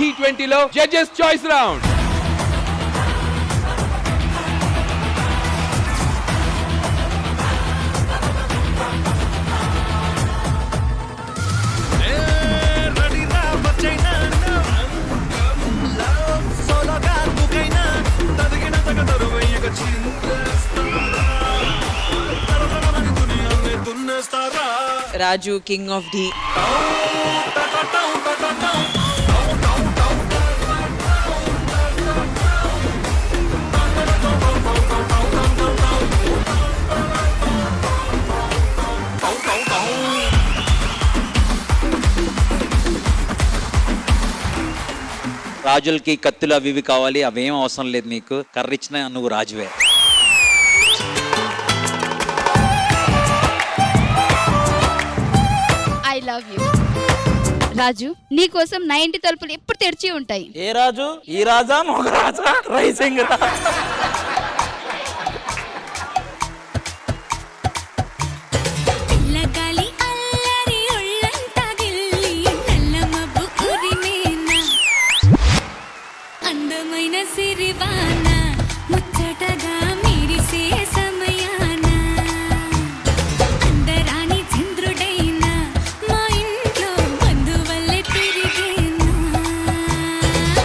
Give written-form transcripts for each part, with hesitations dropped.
T20లో judges choice round. Raju king of Dhee. రాజులకి కత్తులు అవి ఇవి కావాలి, అవేం అవసరం లేదు. నీకు కర్ర ఇచ్చినా నువ్వు రాజువే. ఐ లవ్ యూ రాజు. నీ కోసం 90 తలుపులు ఎప్పుడు తెరిచి ఉంటాయి. ఏ రాజు? ఈ రాజా, మొగ రాజా, రైసింగ్ అందమైన సిరివాన ముచ్చటగా మిరిసే సమయాన అందరాని చంద్రుడైన మా ఇంట్లో బంధువల్లే తిరిగేనా.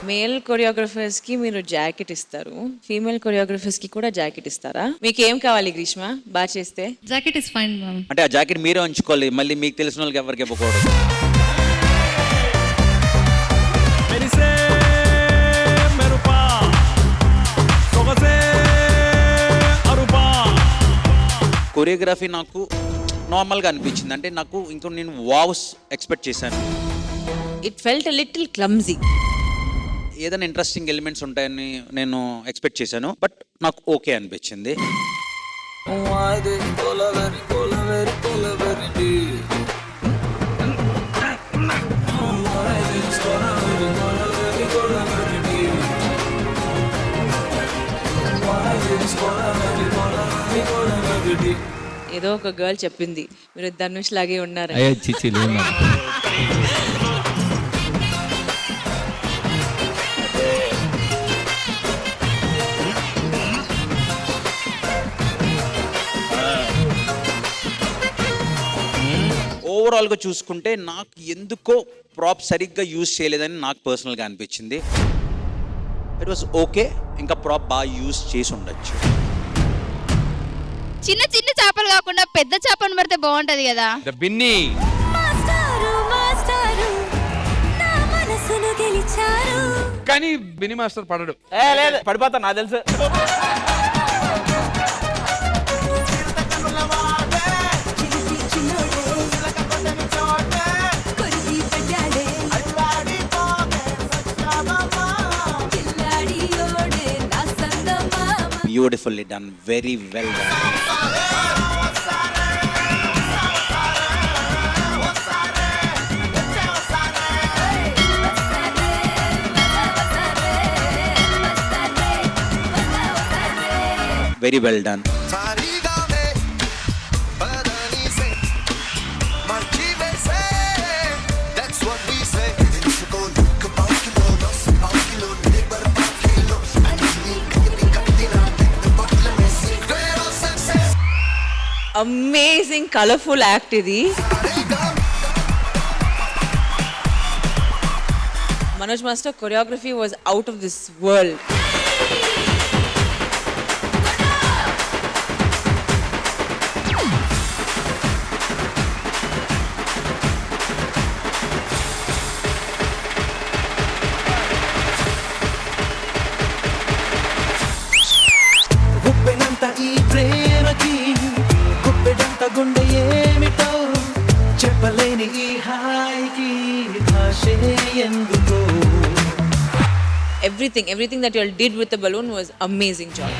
మేల్ కొరియోగ్రఫర్స్ కి మీరు జాకెట్ ఇస్తారు, ఫీమేల్ కొరియోగ్రఫర్స్ కి కూడా జాకెట్ ఇస్తారా? మీకు ఏం కావాలి గ్రీష్మ బాగా చేస్తే? Jacket is fine ma'am. అంటే ఆ జాకెట్ మీరే ఉంచుకోవాలి, మళ్ళీ మీకు తెలిసిన వాళ్ళకి ఎవరికి ఇవ్వకూడదు. కొరియోగ్రఫీ నాకు నార్మల్గా అనిపించింది. అంటే నాకు ఇంకా నేను వావ్స్ ఎక్స్పెక్ట్ చేశాను. It felt a little clumsy. ఏదైనా ఇంట్రెస్టింగ్ ఎలిమెంట్స్ ఉంటాయని నేను ఎక్స్పెక్ట్ చేశాను, బట్ నాకు ఓకే అనిపించింది. ఏదో ఒక గర్ల్ చెప్పింది మీరు ధనుష్ లాగే ఉన్నారు. ఓవరాల్గా చూసుకుంటే నాకు ఎందుకో ప్రాప్ సరిగ్గా యూజ్ చేయలేదని నాకు పర్సనల్గా అనిపించింది. ఇట్ వాస్ ఓకే, ఇంకా ప్రాప్ బాగా యూజ్ చేసి ఉండొచ్చు. చిన్న చిన్న చేపలు కాకుండా పెద్ద చేపను పడితే బాగుంటది కదా. ద బిన్నీ. కానీ బిన్నీ మాస్టర్ పడడు. లేదు, పడిపోతా, నాకు తెలుసు. Beautifully done, very well done. Very well done. Amazing colourful act ఇది. Manoj master choreography was out of this world. గుండె ఏమిటో చెప్పలేని ఈ హాయికి భాషే ఎందుకో. Everything that you all did with the balloon was amazing job.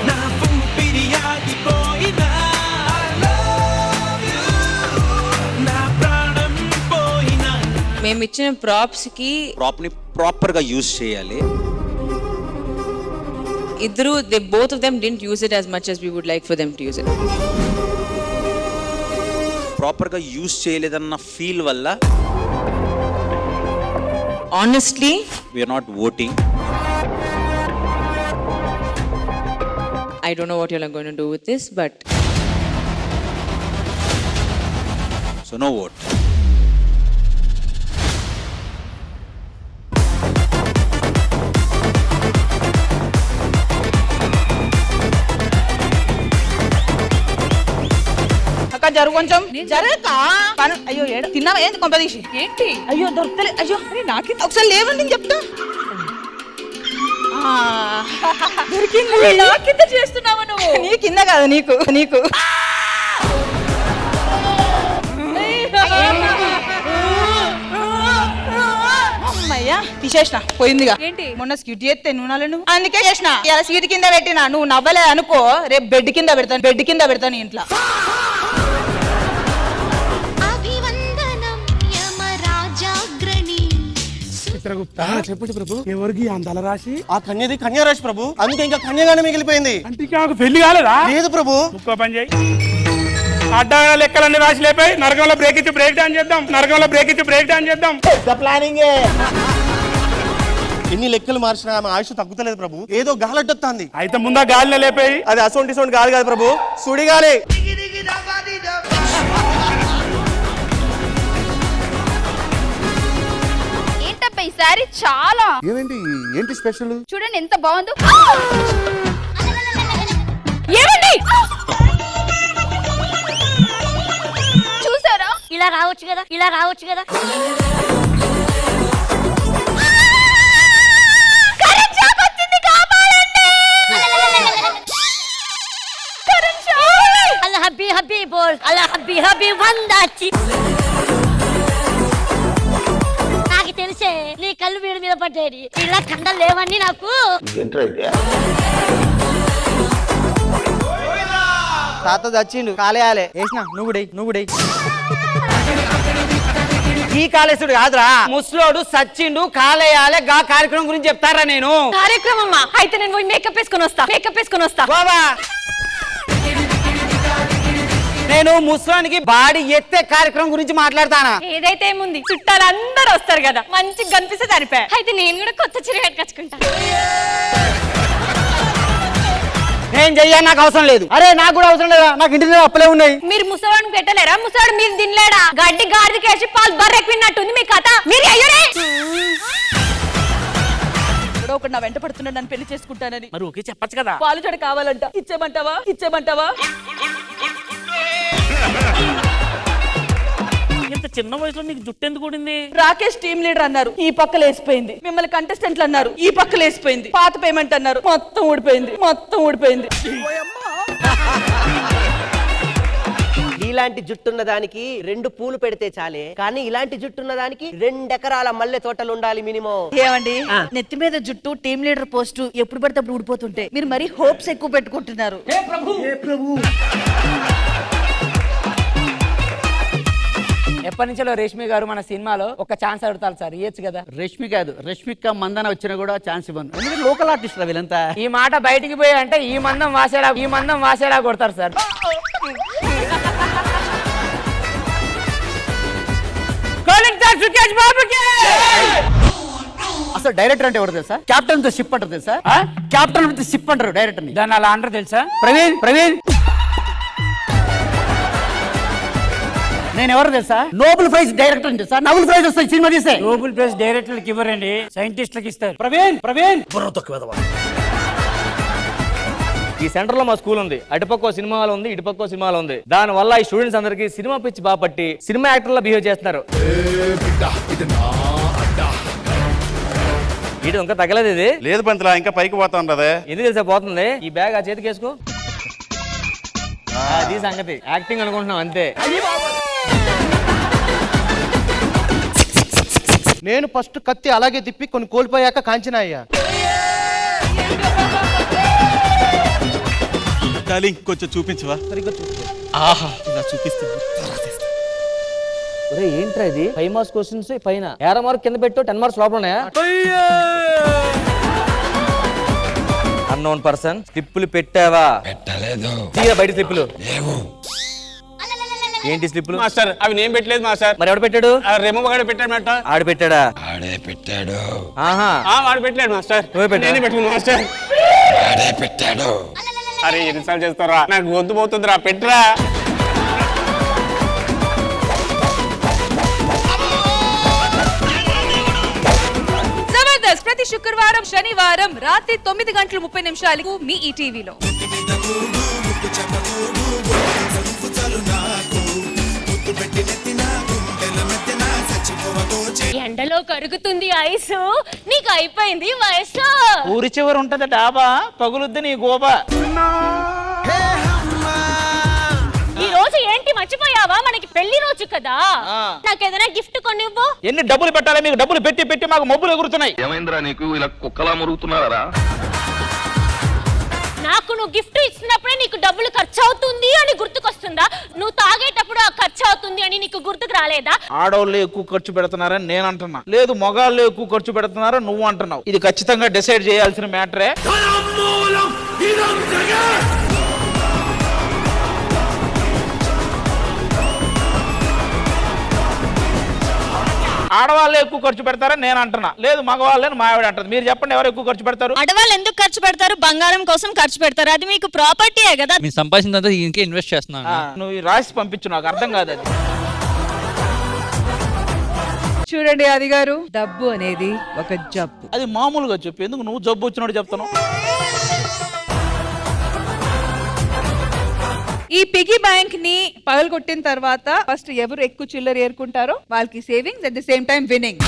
నా ఊపిరి ఆగిపోయినా నా ప్రాణం పోయినా. మేము ఇచ్చిన ప్రాప్స్ కి ప్రాప్ని ప్రాపర్గా యూజ్ చేయాలి. both of them didn't use it as much as we would like for them to use it. ప్రాపర్గా యూజ్ చేయలేదన్న ఫీల్ వల్ల honestly we are not voting. I don't know what you're going to do with this, but so no vote. అక్క జరుగు కొంచెం జరగక పను అయ్యో ఏడ తిన్నావా ఏంది కొంపదీసి ఏంటి అయ్యో దొరకలే అయ్యో నాకు ఒకసారి లేవండి నేను చెప్తా నా కింద చేస్తున్నావు నువ్వు. నీ కింద కాదు నీకు నీకు అమ్మయ్యా తీసేసిన పోయిందిగా ఏంటి? మొన్న స్కిట్ చేస్తే నువ్వు అందుకే చేసిన ఇలా సీట్ కింద పెట్టినా నువ్వు నవ్వలే అనుకో రేపు బెడ్ కింద పెడతాను ఇంట్లో. అభివందనం యమరాజాగ్రణి చిత్రగుప్త చెప్పు ప్రభు ఎవరికి అందాల రాశి ఆ కన్యది కన్యారాశి ప్రభు, అందుకే ఇంకా కన్యగానే మిగిలిపోయింది. అంటే నాకు పెళ్లి కాలేదా? లేదు ప్రభు. ఒక్క పని చేయి, అడ్డాల లెక్కలన్నీ రాసి లేపాయి, నరకంలో బ్రేక్ ఇచ్చి బ్రేక్ డాన్స్ చేద్దాం. ప్లానింగ్ ఎన్ని లెక్కలు మార్చినా ఆమె ఆయుష్ తగ్గుతలేదు ప్రభు, ఏదో గాలడ్డొస్తుంది. అయితే ముందా గాలిలో లేపాయి. అది అసొంటి సొంటి గాలి కాదు ప్రభు, సుడిగాలి. ఏంటబ్బా ఈసారి చాలా ఏంటి స్పెషల్? చూడండి ఎంత బాగుందో. ఏమండి చూసారా? ఇలా రావచ్చు కదా కరెంట్ షాక్ వచ్చింది, కాపాడండి. Current shock. అల్లా హబ్బీ బోల్ అల్లా హబ్బీ వందాచి. నాకు తెలిసే నీ కళ్ళు వీడి మీద పడ్డాయి, ఇలా కండలు లేవని నాకు. తాత చచ్చిండు, కాలేయాలే వేసిన నువ్వు ఈ కాళేశుడు కాదురా, ముసలోడు సచ్చిండు కాలేయాలే. గా కార్యక్రమం గురించి చెప్తారా నేను? కార్యక్రమమ్మా, అయితే నేను పోయి మేకప్ వేసుకొని వస్తా. బాబా నేను ముసలానికి బాడీ ఎత్తే కార్యక్రమం గురించి మాట్లాడతానా? ఏదైతే ఏముంది, చుట్టాలు అందరూ వస్తారు కదా, మంచిగా కనిపిస్తే సరిపోయా. అయితే నేను కూడా కొత్త చీర కట్టుకొచ్చుకుంటా. నేను చెయ్యా, నాకు అవసరం లేదు. అరే నాకు కూడా అవసరం లేదా, నాకు ఇంటి దగ్గర అప్పులే ఉన్నాయి. మీరు ముసవాడిని పెట్టలేరా? ముసవాడు మీరు తినలేడా? గడ్డి గాడిదకి వేసి పాలు బర్రెక్కినట్టుంది మీ కథ. మీరు అయ్యరే ఎవడో ఒకడు నా వెంట పడుతున్నాడు, నన్ను పెళ్లి చేసుకుంటానని. మరి ఓకే చెప్పచ్చు కదా. పాలు జడ కావాలంట, ఇచ్చేమంటావా? ఇంత చిన్న వయసులో నీకు జుట్టు ఎందుకు ఊడింది? రాకేష్ టీమ్ లీడర్ అన్నారు, ఈ పక్కలు వేసిపోయింది. మిమ్మల్ని కంటెస్టెంట్లు అన్నారు, ఈ పక్కలు వేసిపోయింది. పాత పేమెంట్ అన్నారు, మొత్తం ఊడిపోయింది. ఇలాంటి జుట్టున్న దానికి 2 పూలు పెడితే చాలే, కానీ ఇలాంటి జుట్టున్న దానికి 2 ఎకరాల మల్లె తోటలు ఉండాలి మినిమం. ఏమండి, నెత్తి మీద జుట్టు టీమ్ లీడర్ పోస్టు ఎప్పుడు పడితే అప్పుడు ఊడిపోతుంటే మీరు మరీ హోప్స్ ఎక్కువ పెట్టుకుంటున్నారు. ఎప్పటి నుంచో రేష్మి గారు మన సినిమాలో ఒక ఛాన్స్ అడుగుతారు సార్, ఇయ్యచ్చు కదా? రష్మి కాదు, రష్మిక మందన వచ్చినా కూడా ఛాన్స్ ఇవ్వను, ఎందుకంటే లోకల్ ఆర్టిస్ట్ రా వీళ్ళంతా. ఈ మాట బయటికి పోయి అంటే ఈ మందం వాసేలా కొడతారు సార్. అసలు డైరెక్టర్ అంటే ఎవరు తెలుసా? కెప్టెన్ తో షిప్ అంటారు తెలుసా? కెప్టెన్ విత్ షిప్ అంటారు డైరెక్టర్ ని. దాన్ని అలా అంటారు తెలుసా? ప్రవీణ్ నేను ఎవరు తెలుసా? నోబెల్ ప్రైజ్ డైరెక్టర్ అంటే తెలుసా? నోబెల్ ప్రైజ్ వస్తాయి సినిమా తీస్తే. నోబెల్ ప్రైజ్ డైరెక్టర్లకు ఇవ్వరండి, సైంటిస్టులకు ఇస్తారు. ప్రవీణ్ ఈ సెంటర్ లో మా స్కూల్ ఉంది, అటుపక్క సినిమా హాల్ ఉంది, ఇటుపక్క సినిమా హాల్ ఉంది. దాని వల్ల ఈ స్టూడెంట్స్ అందరికి సినిమా పిచ్చి బాపట్టి సినిమా యాక్టర్ లా బిహేవ్ చేస్తున్నారు. ఇటు ఇంకా తగ్గలేదు. ఇది లేదు పంతులా, ఇంకా పైకి పోతా ఉండదే. ఎందుకు తెలిసే పోతుంది? ఈ బ్యాగ్ ఆ చేతికి వేసుకో. అది సంగతి, యాక్టింగ్ అనుకుంటున్నాం అంతే. నేను ఫస్ట్ కత్తి అలాగే తిప్పి కొన్ని కోల్పోయాక కాంచిన అయ్యా. కొంచెం చూపించవా? ఆహా, ఇలా చూపిస్తుంది. ఏంట్రా ఇది? 5 మార్క్స్ క్వశ్చన్స్ పైన 11 మార్క్ కింద పెట్టు, 10 మార్క్స్ లోపల ఉన్నాయా? అన్నోన్ పర్సన్ స్లిప్పులు పెట్టావా? పెట్టలేదు. బయట స్లిప్పులు ఏంటి స్లిప్లు? మాస్టర్ అవి నేను పెట్టలేదు మాస్టర్. మరి ఎవడు పెట్టాడు? రెమ్మ గారు పెట్టాడు మాట. ఆడు పెట్టాడా? ఆడే పెట్టాడు. ఆహా, వాడు పెట్టాడు మాస్టర్. నువ్వే పెట్టావా? నేనే పెట్టుకున్నా మాస్టర్. ఆడే పెట్టాడు. అరే ఎన్నిసార్లు చేస్తారా, నాకు గొంతు పోతుందిరా, పెట్టరా. జబర్దస్త్ ప్రతి శుక్రవారం శనివారం రాత్రి 9:30 మీ ఈటీవీలో. ఎండలో కరుగుతుంది ఐసు, నీకు అయిపోయింది వయసు. ఊరి చివరి ఉంటది డాబా, పగులుద్ది నీ గోబా. ఈ రోజు ఏంటి మర్చిపోయావా? మనకి పెళ్లి రోజు కదా, నాకేదైనా గిఫ్ట్ కొనివ్వు. ఎన్ని డబ్బులు పెట్టాలి మీకు? డబ్బులు పెట్టి పెట్టి మాకు మబ్బులు ఎగురుతున్నాయి. ఏమైందిరా నీకు ఇలా కుక్కలా మురుగుతున్నారా? నాకు నువ్వు గిఫ్ట్ ఇచ్చినప్పుడే నీకు డబ్బులు ఖర్చు అవుతుంది అని గుర్తుకొస్తుందా? నువ్వు తాగేటప్పుడు ఆ ఖర్చు అవుతుంది అని నీకు గుర్తుకు రాలేదా? ఆడవాళ్ళు ఎక్కువ ఖర్చు పెడుతున్నారని నేను అంటున్నా, లేదు మగాళ్ళు ఎక్కువ ఖర్చు పెడుతున్నారని నువ్వు అంటున్నావు. ఇది ఖచ్చితంగా డిసైడ్ చేయాల్సిన మ్యాటరే. ఆడవాళ్ళు ఎక్కువ ఖర్చు పెడతారని నేను అంటున్నా, లేదు మగవాళ్ళని మా ఆవిడ అంటుంది. మీరు చెప్పండి, ఎవరు ఎక్కువ ఖర్చు పెడతారు? ఆడవాళ్ళు ఎందుకు ఖర్చు పెడతారు? బంగారం కోసం ఖర్చు పెడతారు. అది మీకు ప్రాపర్టీయే కదా. మీ సంపాదించినంత ఇంకే ఇన్వెస్ట్ చేస్తున్నాను. నువ్వు ఈ రాసి పంపించు, నాకు అర్థం కాదు అది. చూడండి ఆది గారు, డబ్బు అనేది ఒక జబ్బు. అది మామూలుగా చెప్పు, ఎందుకు నువ్వు జబ్బు వచ్చినట్టు చెప్తాను? ఈ పిగ్గీ బ్యాంక్ ని పగలగొట్టిన తర్వాత ఫస్ట్ ఎవరు ఎక్కువ చిల్లర ఏరుకుంటారో వాళ్ళకి savings, at the same time winnowing.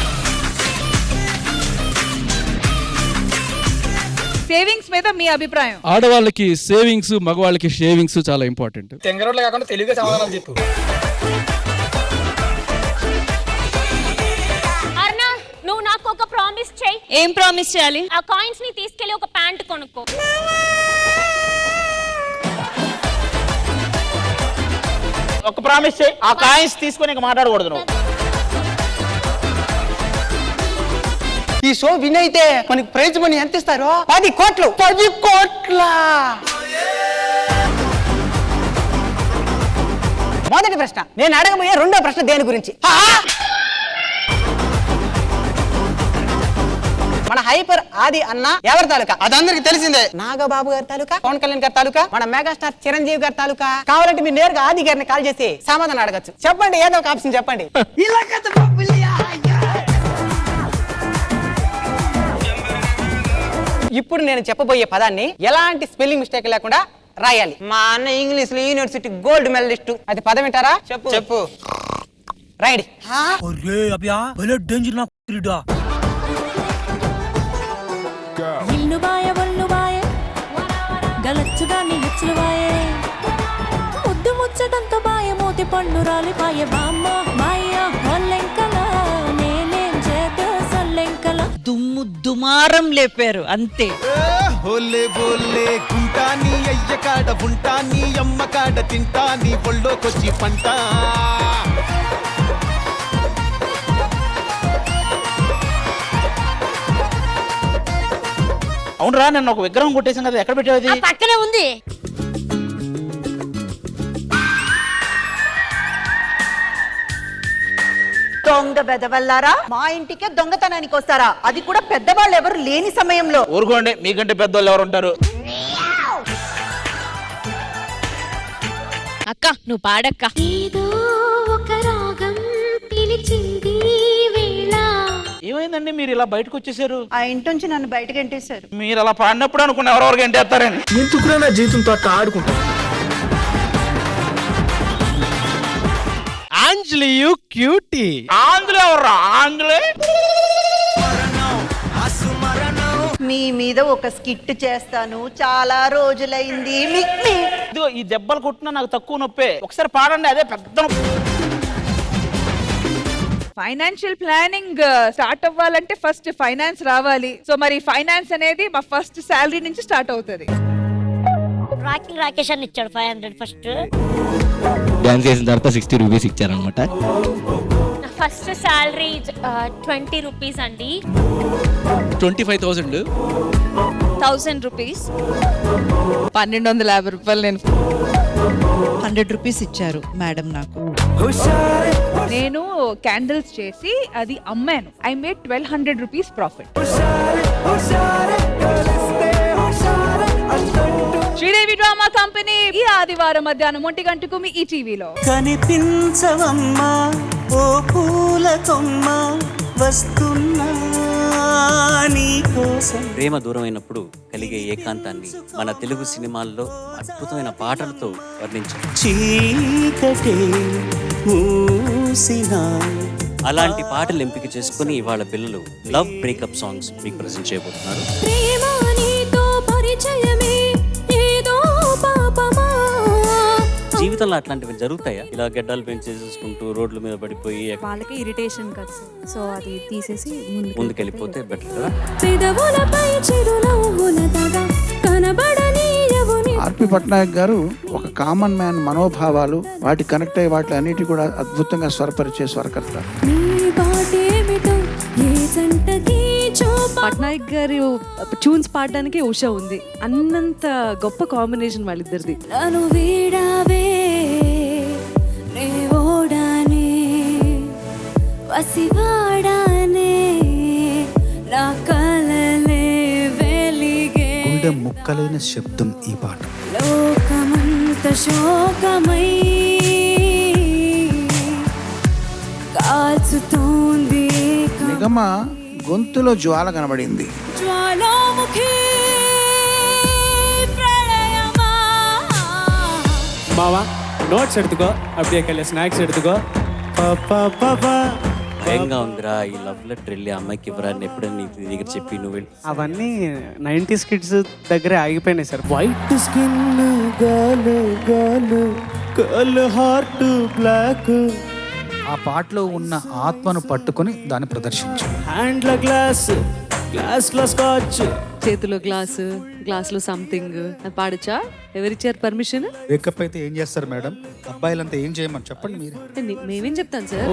Savings మీద మీ అభిప్రాయం? ఆడవాళ్ళకి సేవింగ్స్, మగవాళ్ళకి షేవింగ్స్ చాలా ఇంపార్టెంట్. తెంగరోడ్లు కాకుండా తెలివిగా సమాధానం చెప్పు. అర్నా, నువ్వు నాకు ఒక ప్రామిస్ చెయ్యి. ఏం ప్రామిస్ చేయాలి? ఆ కాయిన్స్ ని తీసుకెళ్లి ఒక ప్యాంట్ కొనుక్కో. ఒక ప్రామిస్ చేయి, ఆ కాయిన్స్ తీసుకొని ఇంకా మాట్లాడకూడదు నువ్వు. ఈ షో విన్ అయితే మనకి ప్రైజ్ మనీ ఎంత ఇస్తారు? 10 కోట్లు. 10 కోట్ల. మొదటి ప్రశ్న, నేను అడగబోయే రెండో ప్రశ్న దేని గురించి? మన హైపర్ ఆది అన్న ఎవరి తాలూకా? అదందరికి తెలిసిందే. నాగబాబు గారి తాలూకా, పవన్ కళ్యాణ్ గారి తాలూకా, మన మెగాస్టార్ చిరంజీవి గారి తాలూకా. కావాలంటే మీరు నేరుగా ఆది గారిని కాల్ చేసి సమాధానం అడగచ్చు. చెప్పండి, ఏదో ఒక ఆప్షన్ చెప్పండి. ఇప్పుడు నేను చెప్పబోయే పదాన్ని ఎలాంటి స్పెల్లింగ్ మిస్టేక్ లేకుండా రాయాలి. మా అన్న ఇంగ్లీష్ లో యూనివర్సిటీ గోల్డ్ మెడలిస్ట్. అది పదం వింటారా? చెప్పు చెప్పు. రైట్. ఇల్లుబాయ ఒల్లుబాయ గలచ్చుగా నిలుచులు బాయే ముద్దు ముచ్చటంతో బాయ మూతి పండు రాలిపాయ బామ్మ బాయ్య ఒల్లెంకల నేనేం చేద్దా సల్లెంకల. దుమ్ము దుమారం లేపారు అంతే. బోలే బోలే గుంటాని అయ్య కాడ ఉంటాని అమ్మ కాడ తింటాని ఒళ్ళోకొచ్చి పంట. అవునరా, నన్ను ఒక విగ్రహం కొట్టేసాం కదా, ఎక్కడ పెట్టావు? అది పక్కనే ఉంది. దొంగ బెదవల్లారా, మా ఇంటికే దొంగతనానికి వస్తారా? అది కూడా పెద్దవాళ్ళు ఎవరు లేని సమయంలో. ఊరుకోండి, మీకంటే పెద్దవాళ్ళు ఎవరు ఉంటారు? అక్క నువ్వు పాడక్క. ఏదో ఒక రాగం పిలిచింది వేళ. ఏమైందండి మీరు ఇలా బయటకు వచ్చేసారు? ఆ ఇంటి నుంచి నన్ను బయటకు ఎంటేశారు. మీరు అలా పాడినప్పుడు అనుకున్న ఎవరెవరికి ఎంటేస్తారని. ఎందుకురా నా జీవితంతో అట్లా ఆడుకుంటా? Anjali you cutie. ఆంధ్రులు ఎవర్రా? ఆంధ్రులే. మీ మీద ఒక స్కిట్ చేస్తాను, చాలా రోజులైంది. ఇదిగో ఈ దెబ్బలు కొట్టినా నాకు తక్కువ నొప్పే. ఒకసారి పాడండి, అదే పెద్ద నొప్పి. ఫైనాన్షియల్ ప్లానింగ్ స్టార్ట్ అవ్వాలంటే ఫస్ట్ ఫైనాన్స్ రావాలి. సో మరి ఫైనాన్స్ అనేది మా ఫస్ట్ శాలరీ నుంచి స్టార్ట్ అవుతుంది. రాకేష్ అని ఇచ్చాడు 500 ఫస్ట్. డాన్స్ చేసిన తర్వాత 60 రూపీస్ ఇచ్చారనమాట. ఫస్ట్ శాలరీ 20 రూపీస్ అండి. 25,000. 1000 రూపీస్. 1250 రూపాయలు. నేను 100 రూపీస్ ఇచ్చారు మేడం నాకు. నేను క్యాండిల్స్ చేసి అది అమ్మాను. I made 1200 rupees profit. Sridevi drama company ఈ ఆదివారం మధ్యాహ్నం 1 గంటకు మీ ఈ టీవీలో. కనిపించవమ్మా ఓ పూల కొమ్మ వస్తున్నా నీకోసం. ప్రేమ దూరమైనప్పుడు కలిగే ఏకాంతాన్ని మన తెలుగు సినిమాల్లో అద్భుతమైన పాటలతో వర్ణించారు. చీకటి మూసినా అలాంటి పాటలు ఎంపిక చేసుకుని ఇవాళ పిల్లలు లవ్ బ్రేకప్ సాంగ్స్ మీకు ప్రజెంట్ చేయబోతున్నారు. జీవితంలో అట్లాంటివి జరుగుతాయా? ఇలా గడ్డలు పెంచేసుకుంటూ రోడ్ల మీద పడిపోయి వాళ్ళకి ఇరిటేషన్ కదా, సో అది తీసేసి ముందుకెళ్ళిపోతే బెటర్ కదా. ఆర్పి పట్నాయక్ గారు ఒక కామన్ మ్యాన్ మనోభావాలు వాటి కనెక్ట్ అయ్యే వాటి అన్నిటి కూడా అద్భుతంగా స్వరపరిచే స్వరకర్త. పట్నాయక్ గారి ట్యూన్స్ పాడడానికి ఉషా ఉంది. అన్నంత గొప్ప కాంబినేషన్ వాళ్ళిద్దరిది. గుండె ముక్కలైన శబ్దం ఈ పాట. లోకమంత శోకమై కాల్చుతోంది నిగమ గొంతులో జ్వాల కనబడింది. జ్వాలాముఖి ప్రళయమా. మావా నోట్స్ ఎడుతుకో, అప్పుడే కల్లా స్నాక్స్ ఎడుతుకో. భయంగా ఉందిరా ఈ లవ్ లెటర్ వెళ్ళి అమ్మాయికి ఇవ్వరాని ఎప్పుడైనా నీ దగ్గర చెప్పి నువ్వు వెళ్ళి. అవన్నీ 90s కిడ్స్ దగ్గరే ఆగిపోయినాయి sir. White skin girl girl girl heart block. ఆ పాటలో ఉన్న ఆత్మను పట్టుకొని దాన్ని ప్రదర్శించు. హ్యాండ్ల గ్లాస్ గ్లాస్లో స్కాచ్. చేతిలో గ్లాసు, గ్లాసులో సంథింగ్ అది పాడచ్చా? ఎవరిచ్చారు పర్మిషన్? బ్రేకప్ అయితే ఏం చేస్తారు మేడం? అబ్బాయిలంతా ఏం చేయమని చెప్పండి మీరు. మేమేం చెప్తాను సార్?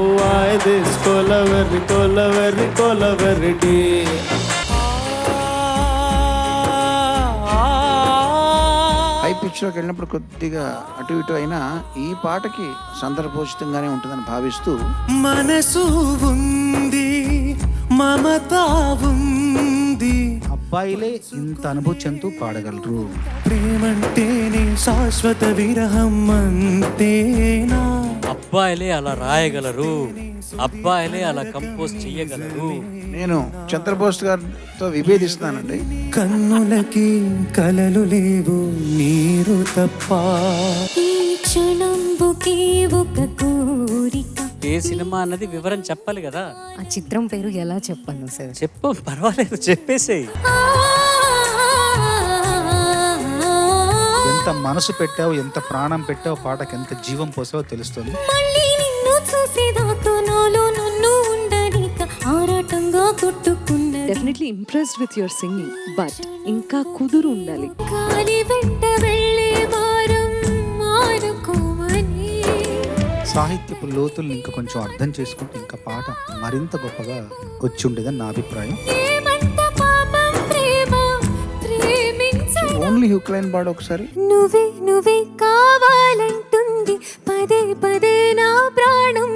హై పిచ్ లోకి వెళ్ళినప్పుడు కొద్దిగా అటు ఇటు అయినా ఈ పాటకి సందర్భోచితంగానే ఉంటుందని భావిస్తూ మనసు ఉంది మమత ఉంది. అబ్బాయిలే ఇంత అనుభూతి చెందుతూ పాడగలరు. ప్రేమంటేనే శాశ్వత విరహం అంతేనా. అబ్బాయిలే అలా రాయగలరు, అబ్బాయిలే అలా కంపోజ్ చెయ్యగలరు. నేను చంద్రబోస్ గారితో విభేదిస్తున్నానండి. కన్నులకి కలలు లేవు నీరు తప్ప. ఏ సినిమా అన్నది వివరం చెప్పాలి కదా. ఆ చిత్రం పేరు ఎలా చెప్పాను సార్? చెప్పు, పర్వాలేదు, చెప్పేసేయ్. ఎంత మనసు పెట్టావు, ఎంత ప్రాణం పెట్టావు, పాటకి ఎంత జీవం పోసావో తెలుస్తుంది. Definitely impressed with your singing, but ఇంకా కుదురు ఉండాలి. సాహిత్యపు లోతుల్ని ఇంకా కొంచెం అర్థం చేసుకుంటే ఇంకా పాట మరింత గొప్పగా వచ్చి ఉండేదని నా అభిప్రాయం. ఓన్లీ హుక్లైన్ పాడు ఒకసారి. నువ్వే నువ్వే కావాలంటుంది పదే పదే నా ప్రాణం.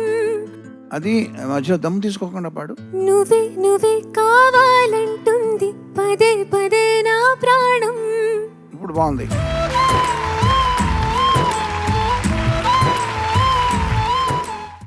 అది మధ్యలో దమ్ తీసుకోకుండా పాడు. నువ్వే నువ్వే కావాలంటుంది పదే పదే నా ప్రాణం. ఇప్పుడు బాగుంది.